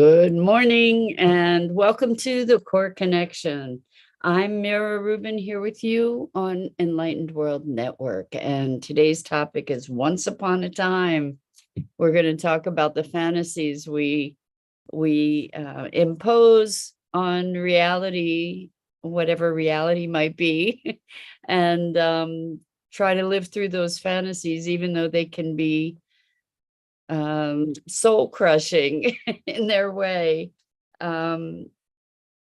Good morning and welcome to the Core Connection. I'm Mira Rubin here with you on Enlightened World Network, and today's topic is Once Upon a Time. We're going to talk about the fantasies we impose on reality, whatever reality might be, and try to live through those fantasies, even though they can be soul crushing in their way. Um,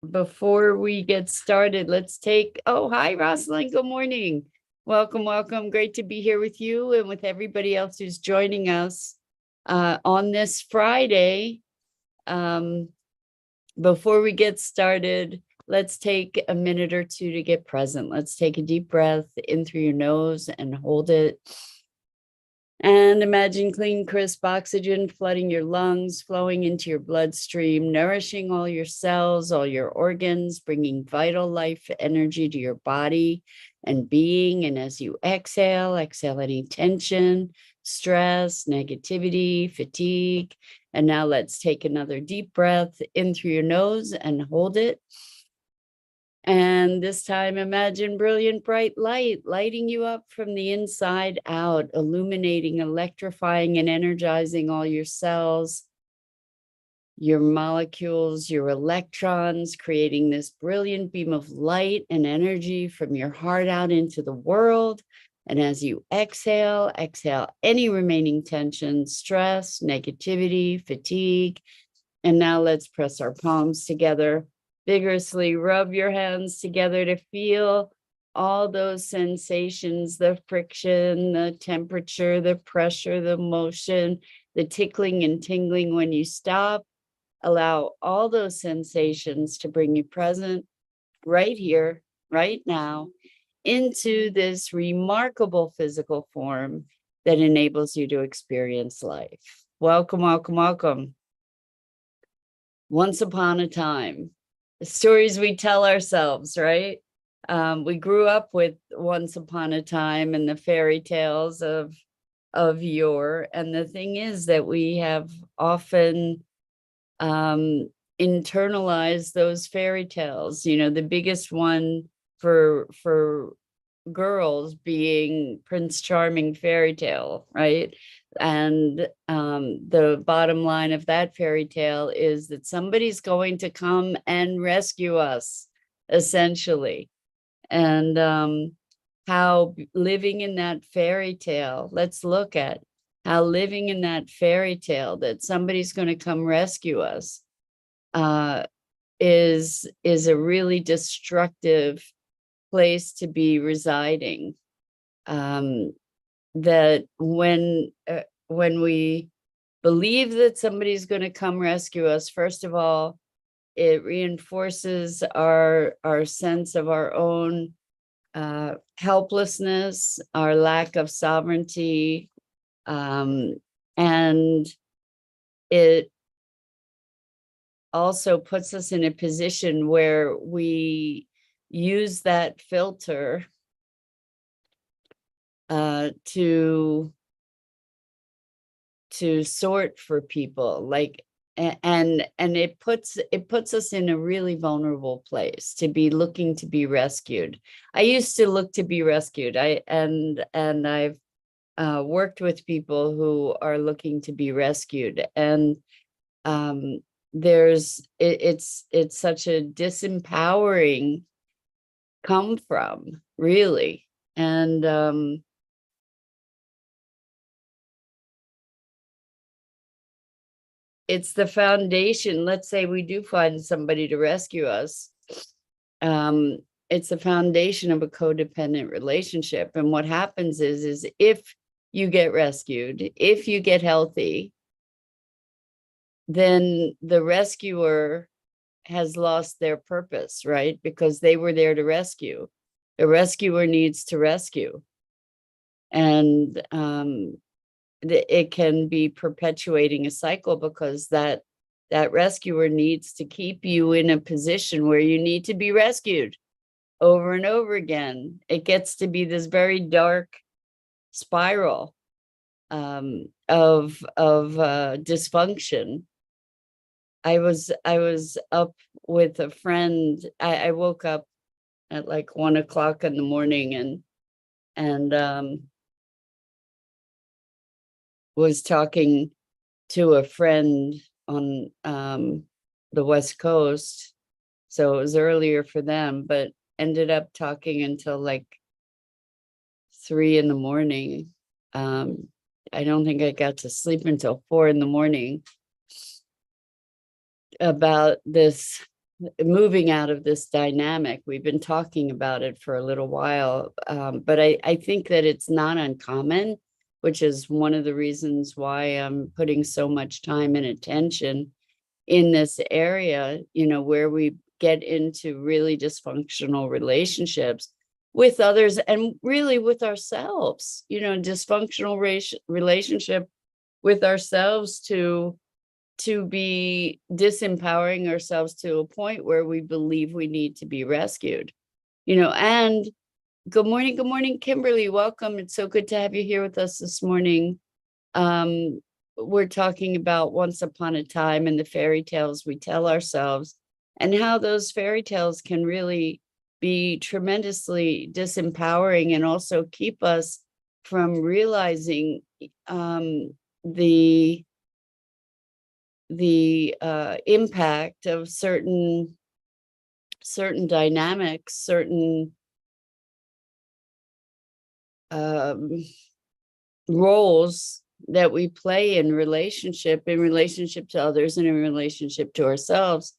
Before we get started, let's take, oh, hi, Rosalind. Good morning. Welcome, welcome. Great to be here with you and with everybody else who's joining us on this Friday. Before we get started, let's take a minute or two to get present. Let's take a deep breath in through your nose and hold it. And imagine clean, crisp oxygen flooding your lungs, flowing into your bloodstream, nourishing all your cells, all your organs, bringing vital life energy to your body and being. And as you exhale any tension, stress, negativity, fatigue. And now let's take another deep breath in through your nose and hold it. And this time, imagine brilliant, bright light lighting you up from the inside out, illuminating, electrifying, and energizing all your cells, your molecules, your electrons, creating this brilliant beam of light and energy from your heart out into the world. And as you exhale any remaining tension, stress, negativity, fatigue. And now let's press our palms together. Vigorously rub your hands together to feel all those sensations, the friction, the temperature, the pressure, the motion, the tickling and tingling when you stop. Allow all those sensations to bring you present right here, right now, into this remarkable physical form that enables you to experience life. Welcome, welcome, welcome. Once upon a time. The stories we tell ourselves, right? We grew up with Once Upon a Time and the fairy tales of yore. And the thing is that we have often internalized those fairy tales. You know, the biggest one for girls being Prince Charming fairy tale, right? And the bottom line of that fairy tale is that somebody's going to come and rescue us, essentially. And how living in that fairy tale, let's look at how living in that fairy tale that somebody's going to come rescue us is a really destructive place to be residing. That when we believe that somebody's going to come rescue us, first of all, it reinforces our sense of our own helplessness, our lack of sovereignty, and it also puts us in a position where we use that filter to sort for people, like, and it puts us in a really vulnerable place to be looking to be rescued. I used to look to be rescued. I've worked with people who are looking to be rescued, and it's such a disempowering come from, really. And it's the foundation. Let's say we do find somebody to rescue us. It's the foundation of a codependent relationship. And what happens is if you get rescued, if you get healthy, then the rescuer has lost their purpose, right? Because they were there to rescue. The rescuer needs to rescue. And it can be perpetuating a cycle, because that rescuer needs to keep you in a position where you need to be rescued over and over again. It gets to be this very dark spiral of dysfunction. I was up with a friend. I woke up at like 1 o'clock in the morning and was talking to a friend on the West Coast. So it was earlier for them, but ended up talking until like 3 in the morning. I don't think I got to sleep until 4 in the morning about this moving out of this dynamic. We've been talking about it for a little while, but I think that it's not uncommon, which is one of the reasons why I'm putting so much time and attention in this area, where we get into really dysfunctional relationships with others and really with ourselves, dysfunctional relationship with ourselves to be disempowering ourselves to a point where we believe we need to be rescued, and good morning, Kimberly. Welcome. It's so good to have you here with us this morning. We're talking about once upon a time and the fairy tales we tell ourselves and how those fairy tales can really be tremendously disempowering and also keep us from realizing the impact of certain dynamics, certain roles that we play in relationship to others and in relationship to ourselves.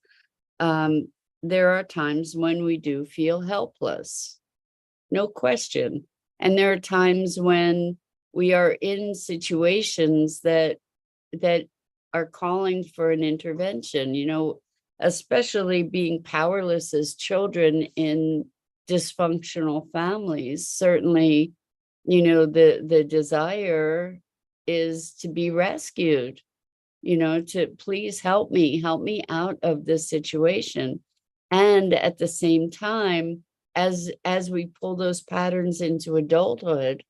There are times when we do feel helpless, no question. And there are times when we are in situations that are calling for an intervention, especially being powerless as children in dysfunctional families. Certainly, the desire is to be rescued, to please help me out of this situation. And at the same time, as we pull those patterns into adulthood,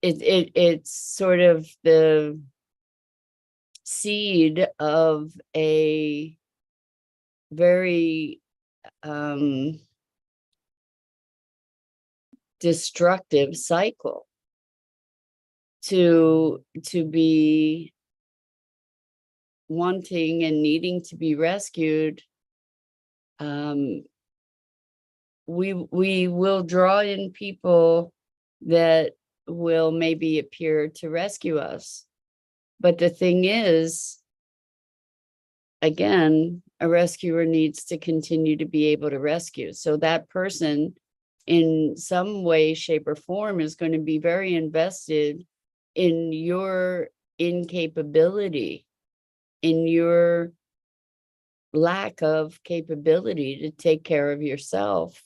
it's sort of the seed of a very destructive cycle to be wanting and needing to be rescued. We will draw in people that will maybe appear to rescue us. But the thing is, again, a rescuer needs to continue to be able to rescue. So that person, in some way, shape, or form, is going to be very invested in your incapability, in your lack of capability to take care of yourself.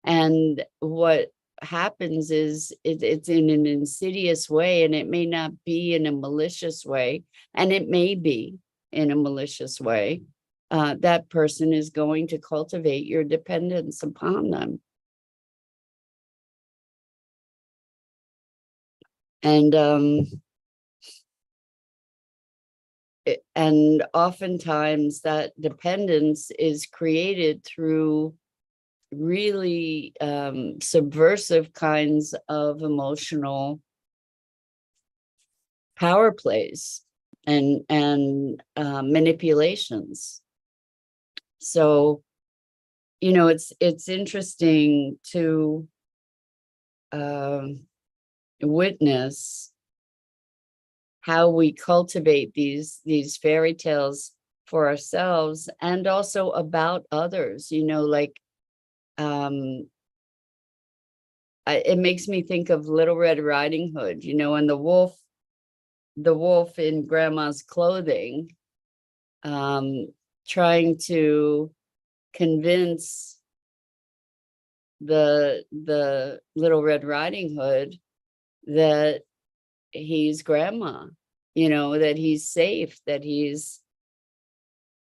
And what happens is it's in an insidious way, and it may not be in a malicious way, and it may be in a malicious way. That person is going to cultivate your dependence upon them. And oftentimes that dependence is created through really subversive kinds of emotional power plays and manipulations. So, it's interesting to witness how we cultivate these fairy tales for ourselves and also about others, like it makes me think of Little Red Riding Hood, and the wolf in grandma's clothing, trying to convince the Little Red Riding Hood that he's grandma, that he's safe, that he's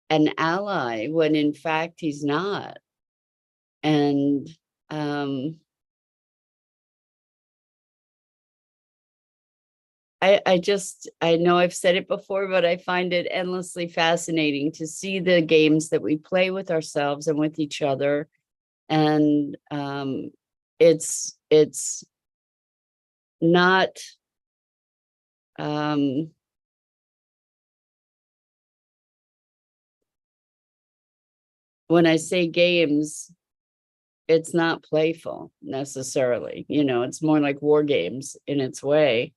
an ally, when in fact he's not. And I know I've said it before, but I find it endlessly fascinating to see the games that we play with ourselves and with each other. And it's not, um, when I say games, it's not playful necessarily, it's more like war games in its way.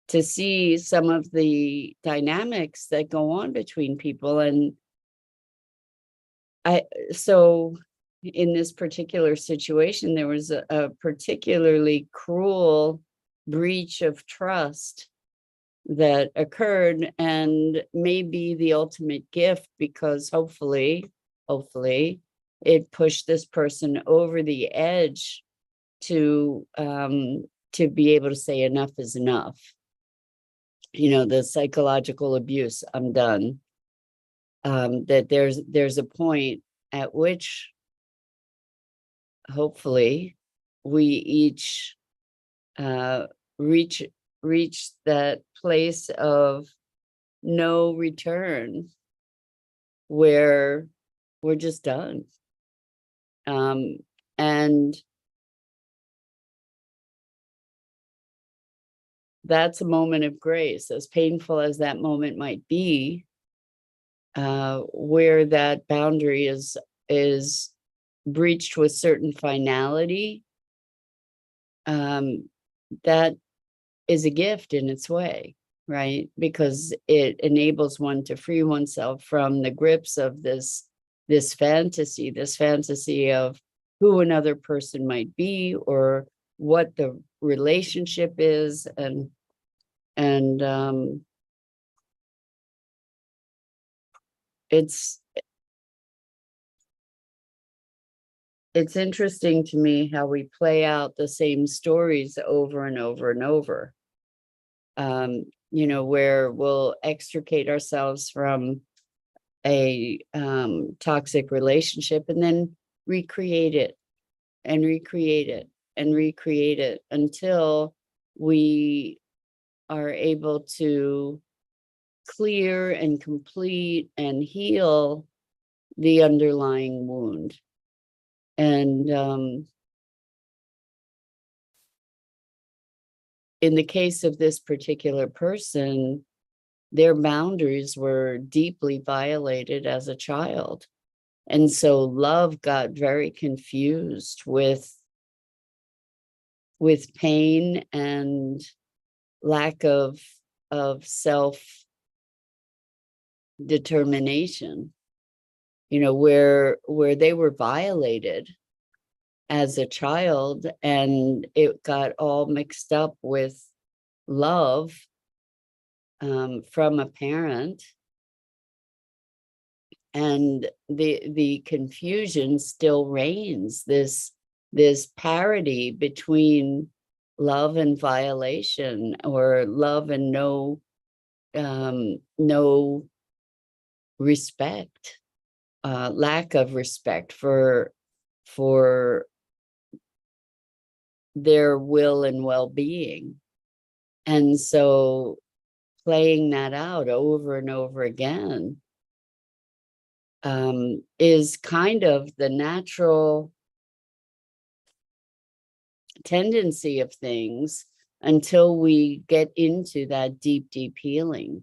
To see some of the dynamics that go on between people. And so in this particular situation, there was a particularly cruel breach of trust that occurred, and maybe the ultimate gift, because hopefully it pushed this person over the edge to be able to say enough is enough. The psychological abuse, I'm done. That there's a point at which hopefully we each reach that place of no return where we're just done. And that's a moment of grace, as painful as that moment might be, where that boundary is breached with certain finality. That is a gift in its way, right? Because it enables one to free oneself from the grips of this fantasy of who another person might be, or what the relationship is. And it's interesting to me how we play out the same stories over and over and over. Where we'll extricate ourselves from a toxic relationship and then recreate it and recreate it and recreate it until we are able to clear and complete and heal the underlying wound. And in the case of this particular person, their boundaries were deeply violated as a child. And so love got very confused with pain and lack of self determination, where they were violated as a child, and it got all mixed up with love from a parent, and the confusion still reigns, this parity between love and violation, or love and no respect, lack of respect for their will and well-being. And so playing that out over and over again is kind of the natural tendency of things until we get into that deep healing.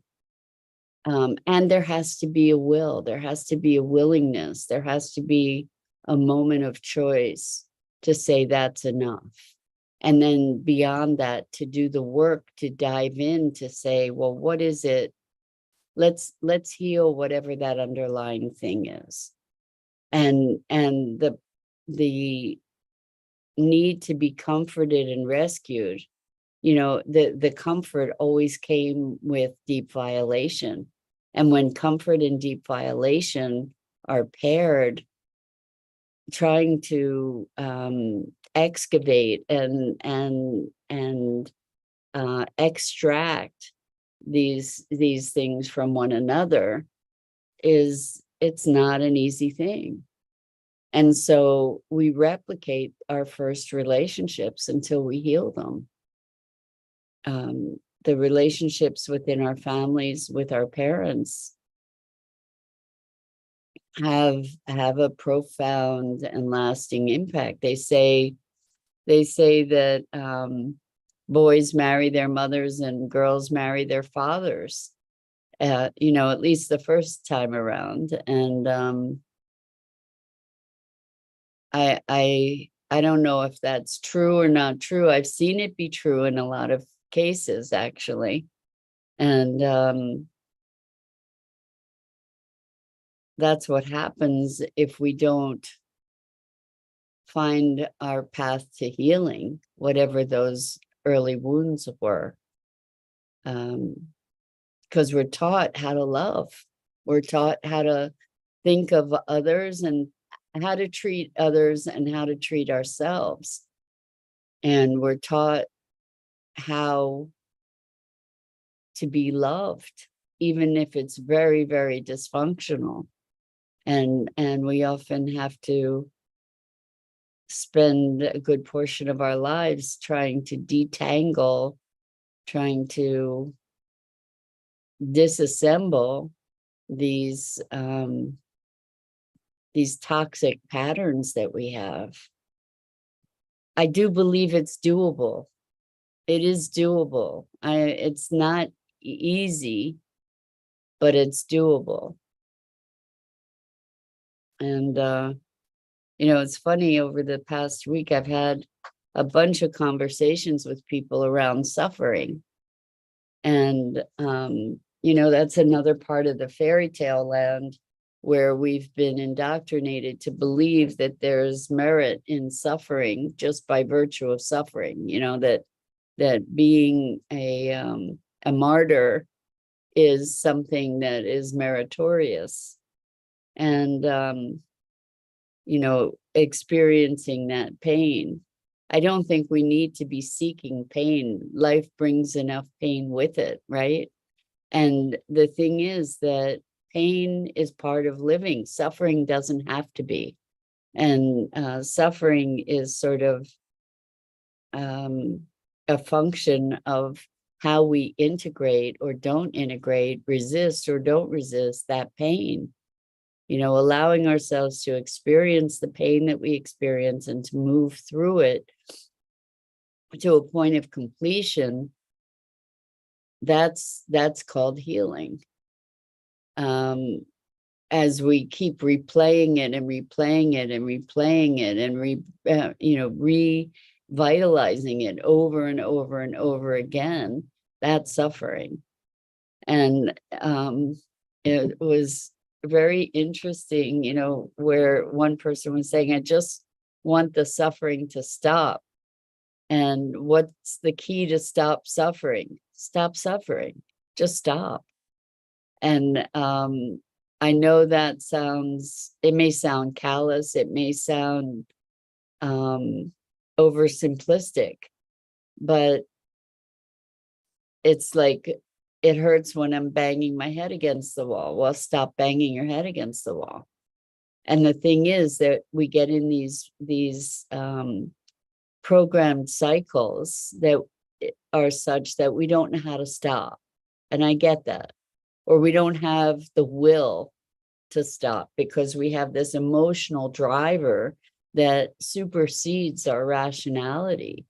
And there has to be a will, there has to be a willingness, there has to be a moment of choice to say that's enough. And then beyond that, to do the work, to dive in, to say, well, what is it? Let's heal whatever that underlying thing is. And the need to be comforted and rescued, the comfort always came with deep violation. And when comfort and deep violation are paired, trying to excavate and extract these things from one another it's not an easy thing. And so we replicate our first relationships until we heal them. the relationships within our families with our parents have a profound and lasting impact. They say that boys marry their mothers and girls marry their fathers, you know, at least the first time around. And I don't know if that's true or not true. I've seen it be true in a lot of cases, actually. And that's what happens if we don't find our path to healing, whatever those early wounds were. Because we're taught how to love. We're taught how to think of others and how to treat others and how to treat ourselves. And we're taught how to be loved, even if it's very, very dysfunctional. And we often have to spend a good portion of our lives trying to detangle, trying to disassemble these toxic patterns that we have. I do believe it's doable. It is doable. It's not easy, but it's doable. And you know, it's funny, over the past week, I've had a bunch of conversations with people around suffering. And, you know, that's another part of the fairy tale land where we've been indoctrinated to believe that there's merit in suffering just by virtue of suffering, you know, that being a martyr is something that is meritorious. And, you know, experiencing that pain. I don't think we need to be seeking pain. Life brings enough pain with it, right? And the thing is that pain is part of living. Suffering doesn't have to be. And suffering is sort of a function of how we integrate or don't integrate, resist or don't resist that pain. You know, allowing ourselves to experience the pain that we experience and to move through it to a point of completion, that's called healing. As we keep replaying it and replaying it and replaying it and you know, revitalizing it over and over and over again, that's suffering. And it was very interesting, you know, where one person was saying, I just want the suffering to stop. And what's the key to stop suffering? Stop suffering. Just stop. And I know that it may sound callous, it may sound oversimplistic, but it's like, it hurts when I'm banging my head against the wall. Well, stop banging your head against the wall. And the thing is that we get in these programmed cycles that are such that we don't know how to stop. And I get that. Or we don't have the will to stop because we have this emotional driver that supersedes our rationality.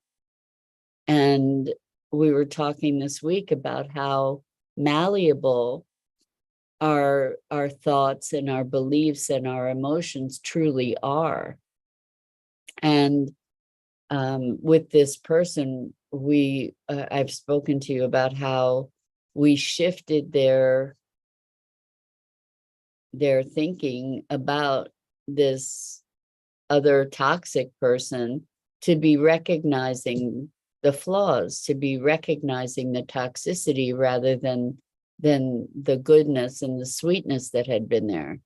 And we were talking this week about how malleable our thoughts and our beliefs and our emotions truly are. And with this person, I've spoken to you about how we shifted their thinking about this other toxic person to be recognizing the flaws, to be recognizing the toxicity rather than the goodness and the sweetness that had been there.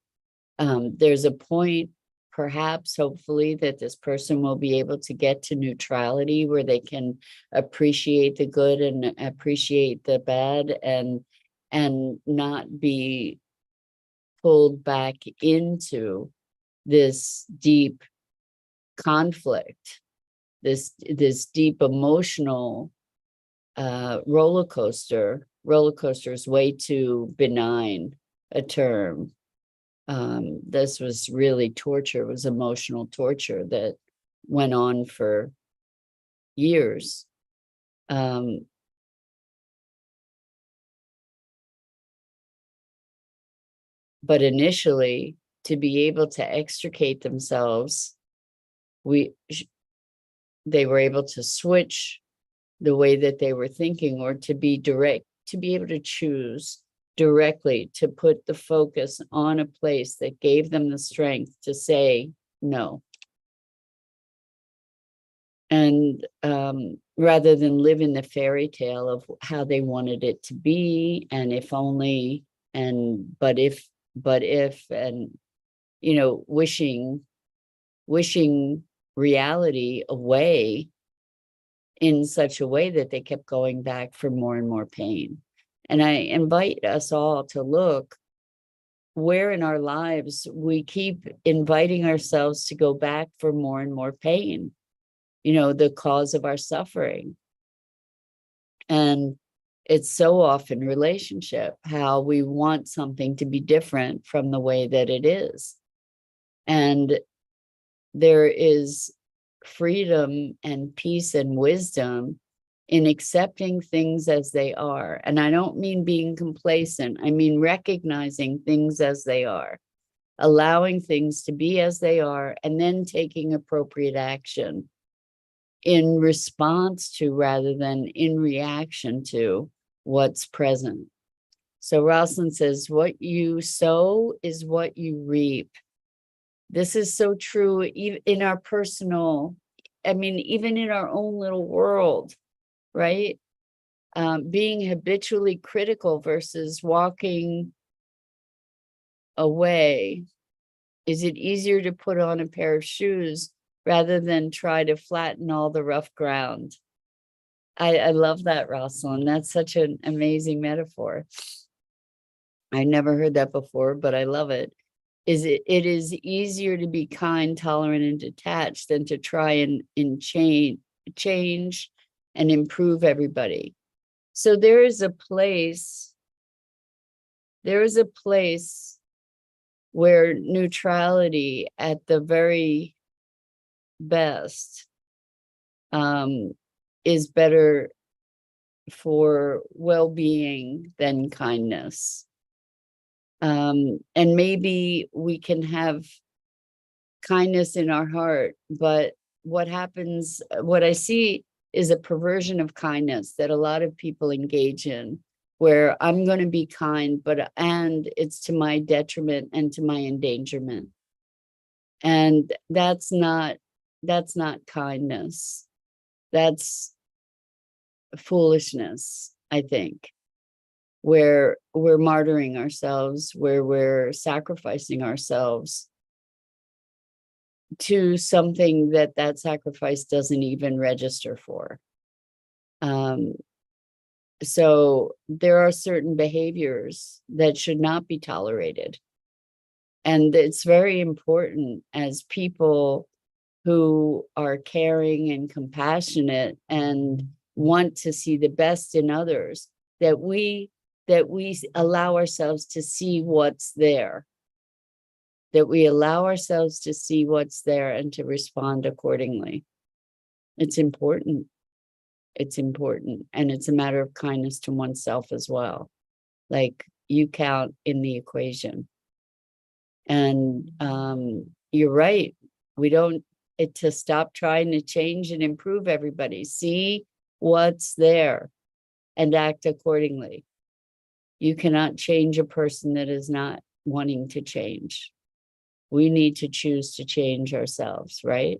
There's a point, perhaps, hopefully, that this person will be able to get to neutrality where they can appreciate the good and appreciate the bad and not be pulled back into this deep conflict, this deep emotional roller coaster. Roller coaster is way too benign a term. This was really torture. It was emotional torture that went on for years. But initially, to be able to extricate themselves, they were able to switch the way that they were thinking, or to be direct, to be able to choose directly, to put the focus on a place that gave them the strength to say no. And rather than live in the fairy tale of how they wanted it to be, and if only, and but if, and, you know, wishing reality away in such a way that they kept going back for more and more pain. And I invite us all to look where in our lives we keep inviting ourselves to go back for more and more pain, you know, the cause of our suffering. And it's so often relationship, how we want something to be different from the way that it is. And there is freedom and peace and wisdom in accepting things as they are. And I don't mean being complacent. I mean recognizing things as they are, allowing things to be as they are, and then taking appropriate action in response to, rather than in reaction to, what's present. So Rosalind says, what you sow is what you reap. This is so true in our personal, I mean, even in our own little world, right? Being habitually critical versus walking away. Is it easier to put on a pair of shoes rather than try to flatten all the rough ground? I love that, Rosalind. That's such an amazing metaphor. I never heard that before, but I love it. It is easier to be kind, tolerant, and detached than to try and change and improve everybody. So there is a place where neutrality at the very best is better for well-being than kindness. And maybe we can have kindness in our heart, but what happens, what I see is a perversion of kindness that a lot of people engage in, where I'm going to be kind, and it's to my detriment and to my endangerment. And that's not kindness. That's foolishness, I think, where we're martyring ourselves, where we're sacrificing ourselves to something that sacrifice doesn't even register for. So there are certain behaviors that should not be tolerated. And it's very important, as people who are caring and compassionate and want to see the best in others, that we allow ourselves to see what's there, that we allow ourselves to see what's there and to respond accordingly. It's important. It's important. And it's a matter of kindness to oneself as well. Like, you count in the equation. And you're right. We don't, to stop trying to change and improve everybody. See what's there and act accordingly. You cannot change a person that is not wanting to change. We need to choose to change ourselves, right?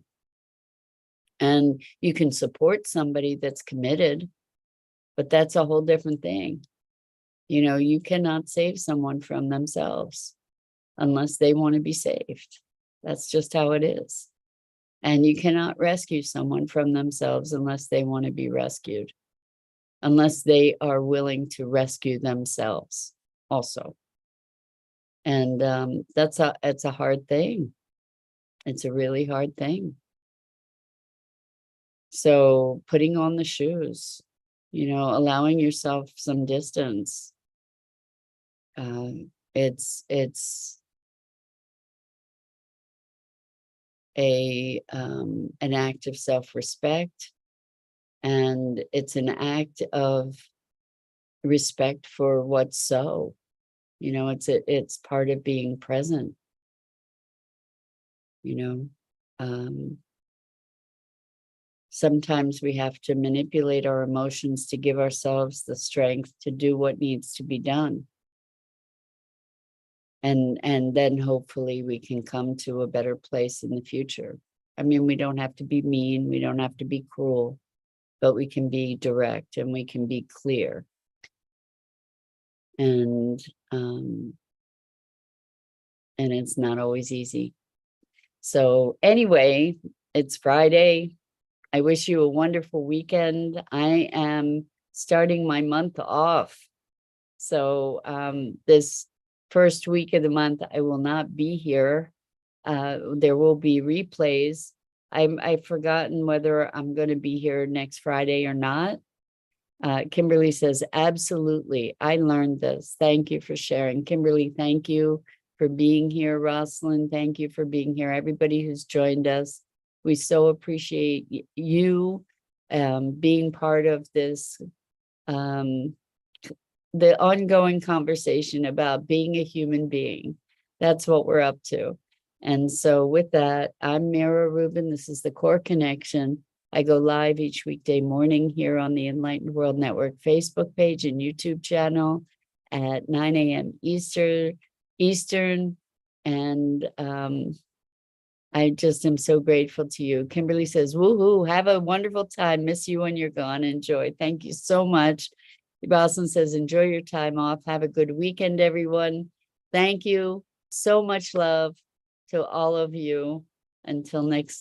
And you can support somebody that's committed, but that's a whole different thing. You know, you cannot save someone from themselves unless they want to be saved. That's just how it is. And you cannot rescue someone from themselves unless they want to be rescued, unless they are willing to rescue themselves also. And it's a hard thing. It's a really hard thing. So putting on the shoes, allowing yourself some distance. It's an act of self-respect, and it's an act of respect for what's so. It's part of being present. Um, Sometimes we have to manipulate our emotions to give ourselves the strength to do what needs to be done. And then hopefully we can come to a better place in the future. I mean, we don't have to be mean, we don't have to be cruel, but we can be direct and we can be clear. And it's not always easy. So anyway, it's Friday. I wish you a wonderful weekend. I am starting my month off. So this first week of the month, I will not be here. There will be replays. I've forgotten whether I'm going to be here next Friday or not. Kimberly says, absolutely. I learned this. Thank you for sharing. Kimberly, thank you for being here. Rosalind, thank you for being here. Everybody who's joined us, we so appreciate you being part of this, the ongoing conversation about being a human being. That's what we're up to. And so with that, I'm Mira Rubin. This is the Core Connection. I go live each weekday morning here on the Enlightened World Network Facebook page and YouTube channel at 9 a.m. Eastern. And I just am so grateful to you. Kimberly says, woohoo, have a wonderful time. Miss you when you're gone. Enjoy. Thank you so much. Boston says, enjoy your time off. Have a good weekend, everyone. Thank you. So much love to all of you. Until next time.